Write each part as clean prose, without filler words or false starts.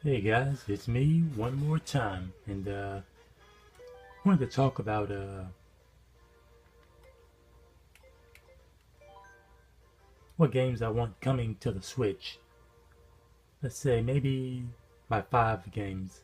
Hey guys, it's me one more time, and wanted to talk about what games I want coming to the Switch. Let's say maybe my 5 games.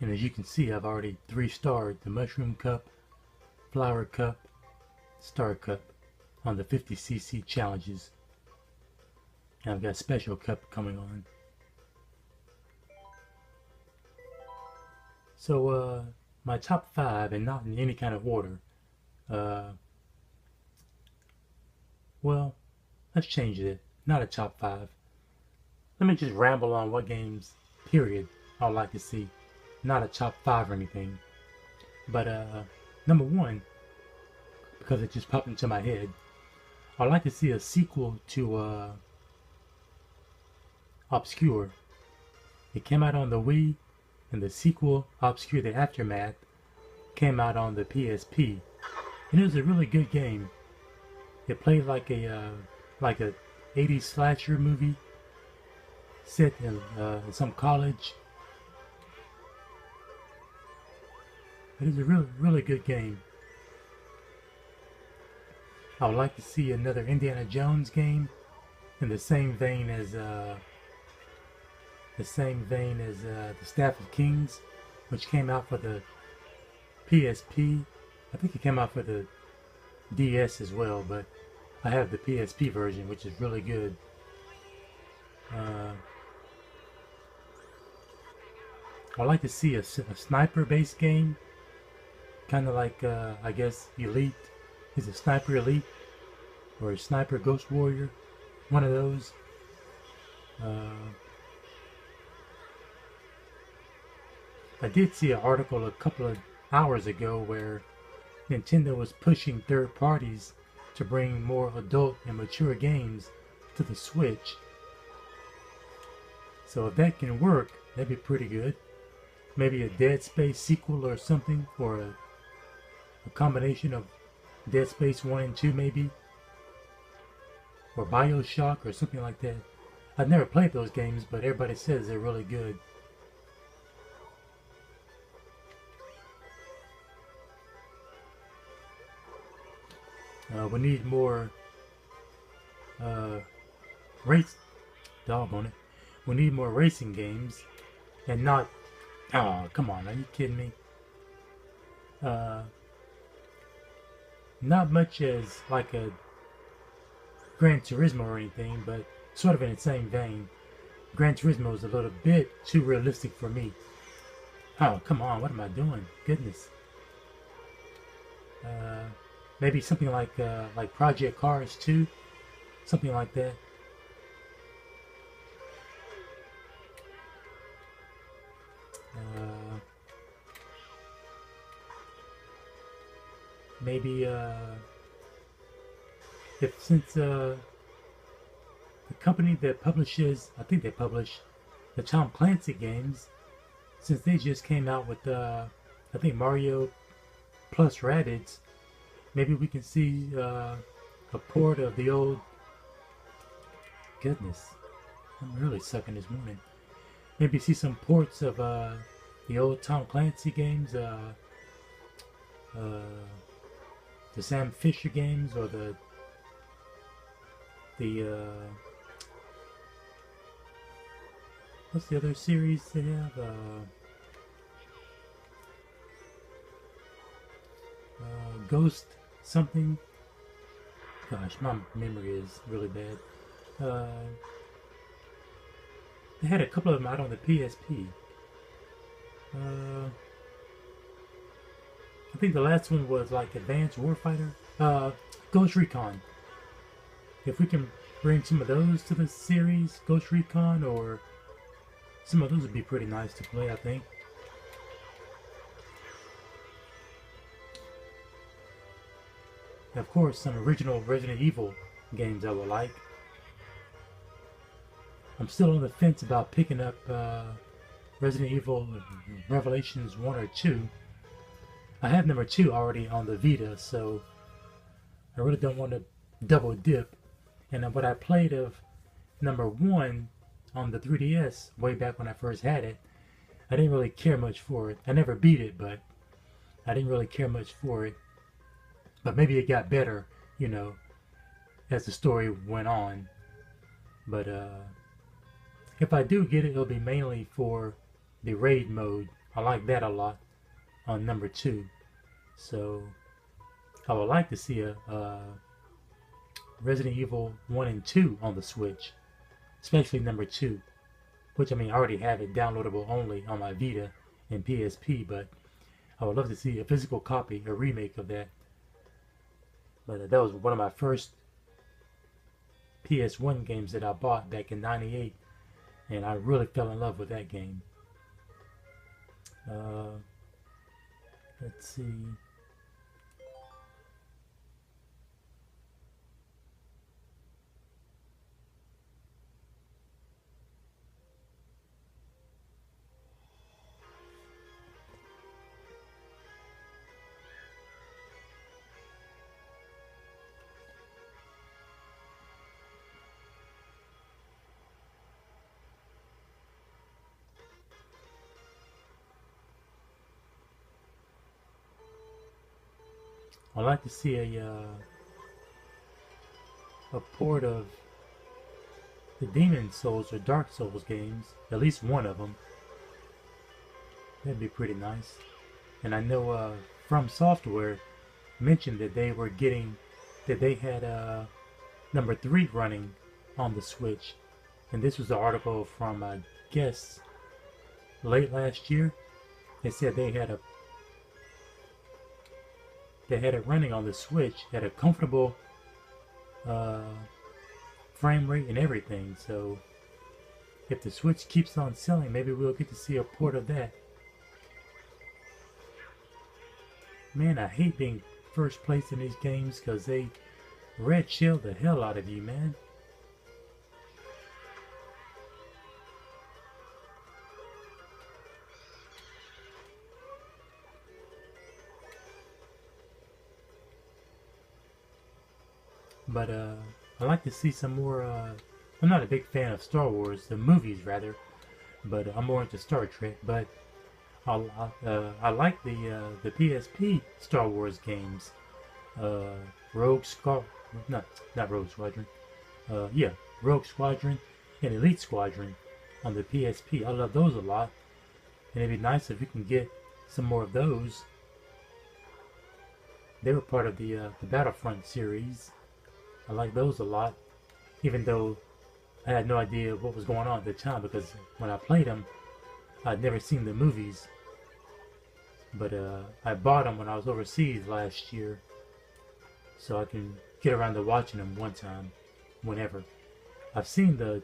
And as you can see, I've already 3-starred the Mushroom Cup, Flower Cup, Star Cup on the 50cc challenges. And I've got Special Cup coming on. So my top 5, and not in any kind of order. Uh, well, let's change it. Not a top 5. Let me just ramble on what games, period, I'd like to see. Not a top 5 or anything. But number 1, because it just popped into my head, I'd like to see a sequel to Obscure. It came out on the Wii, and the sequel, Obscure the Aftermath, came out on the PSP. And it was a really good game. It played like a 80s slasher movie set in some college. It is a really good game. I would like to see another Indiana Jones game in the same vein as the Staff of Kings, which came out for the PSP. I think it came out for the DS as well, but I have the PSP version, which is really good. I'd like to see a sniper-based game, kind of like I guess Elite. Is a Sniper Elite or a Sniper Ghost Warrior, one of those. I did see an article a couple of hours ago where Nintendo was pushing third parties to bring more adult and mature games to the Switch. So if that can work, that'd be pretty good. Maybe a Dead Space sequel or something, or a combination of Dead Space 1 and 2 maybe, or BioShock or something like that. I've never played those games, but everybody says they're really good. We need more race. Doggone it. We need more racing games, and not. Oh, come on! Are you kidding me? Not much as like a Gran Turismo or anything, but sort of in the same vein. Gran Turismo is a little bit too realistic for me. Oh, come on! What am I doing? Goodness. Maybe something like Project Cars 2, something like that. Maybe if since the company that publishes, I think they publish the Tom Clancy games, since they just came out with I think Mario plus Rabbids, maybe we can see a port of the old. Goodness, I'm really sucking this morning. Maybe see some ports of the old Tom Clancy games, the Sam Fisher games, or the what's the other series they have? Ghost something. Gosh, my memory is really bad. They had a couple of them out on the PSP. I think the last one was like Advanced Warfighter. Ghost Recon. If we can bring some of those to the series, Ghost Recon, or some of those would be pretty nice to play, I think. And of course, some original Resident Evil games I would like. I'm still on the fence about picking up Resident Evil Revelations 1 or 2. I have number 2 already on the Vita, so I really don't want to double dip. And what I played of number 1 on the 3DS way back when I first had it, I didn't really care much for it. I never beat it, but I didn't really care much for it. But maybe it got better, you know, as the story went on. But if I do get it, it'll be mainly for the raid mode. I like that a lot on number 2. So I would like to see a Resident Evil 1 and 2 on the Switch, especially number 2, which I mean I already have it downloadable only on my Vita and PSP, but I would love to see a physical copy, a remake of that. But that was one of my first PS1 games that I bought back in '98, and I really fell in love with that game. Let's see. I'd like to see a port of the Demon Souls or Dark Souls games, at least one of them. That'd be pretty nice. And I know From Software mentioned that they were getting, that they had number 3 running on the Switch. And this was an article from, I guess, late last year. They said they had it running on the Switch at a comfortable frame rate and everything. So if the Switch keeps on selling, maybe we'll get to see a port of that. Man, I hate being first place in these games because they red shell the hell out of you, man. But I like to see some more. I'm not a big fan of Star Wars, the movies rather, but I'm more into Star Trek. But I like the PSP Star Wars games, Rogue Squadron, not Rogue Squadron, yeah, Rogue Squadron and Elite Squadron on the PSP. I love those a lot, and it'd be nice if we can get some more of those. They were part of the Battlefront series. I like those a lot, even though I had no idea what was going on at the time, because when I played them, I'd never seen the movies. But I bought them when I was overseas last year, so I can get around to watching them one time, whenever. I've seen the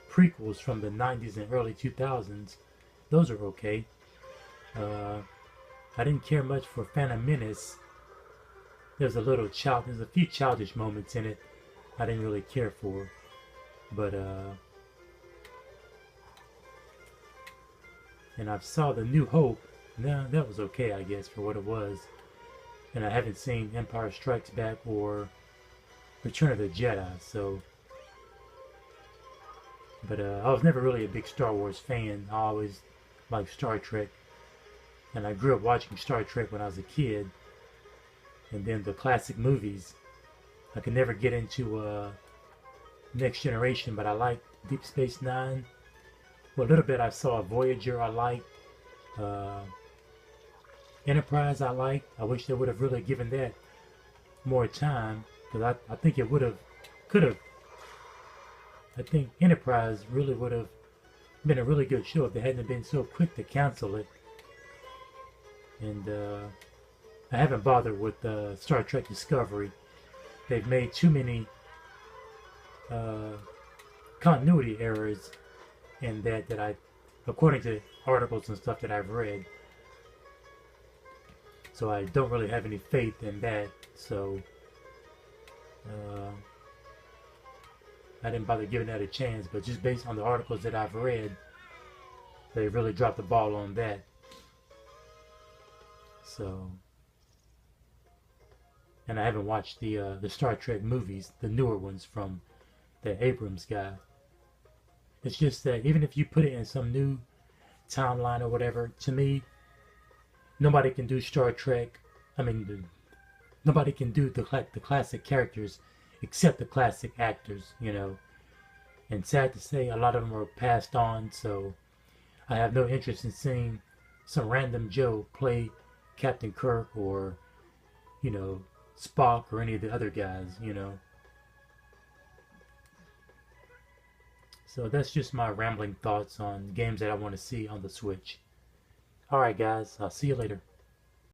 prequels from the 90s and early 2000s. Those are okay. I didn't care much for Phantom Menace. There's a few childish moments in it I didn't really care for, but and I saw the New Hope. Now that was okay, I guess, for what it was. And I haven't seen Empire Strikes Back or Return of the Jedi, so. But I was never really a big Star Wars fan. I always liked Star Trek, and I grew up watching Star Trek when I was a kid. And then the classic movies. I could never get into Next Generation, but I liked Deep Space Nine. Well, a little bit I saw Voyager I liked. Enterprise I liked. I wish they would have really given that more time, because I think it could have. I think Enterprise really would have been a really good show if they hadn't been so quick to cancel it. And I haven't bothered with Star Trek Discovery. They've made too many continuity errors in that I, according to articles and stuff that I've read. So I don't really have any faith in that. So I didn't bother giving that a chance, but just based on the articles that I've read, they really dropped the ball on that. So, and I haven't watched the Star Trek movies, the newer ones from the Abrams guy. It's just that even if you put it in some new timeline or whatever, to me, nobody can do Star Trek. I mean, nobody can do the classic characters except the classic actors, you know. And sad to say, a lot of them are passed on, so I have no interest in seeing some random Joe play Captain Kirk or, you know, Spock or any of the other guys, you know. So that's just my rambling thoughts on games that I want to see on the Switch. Alright guys, I'll see you later.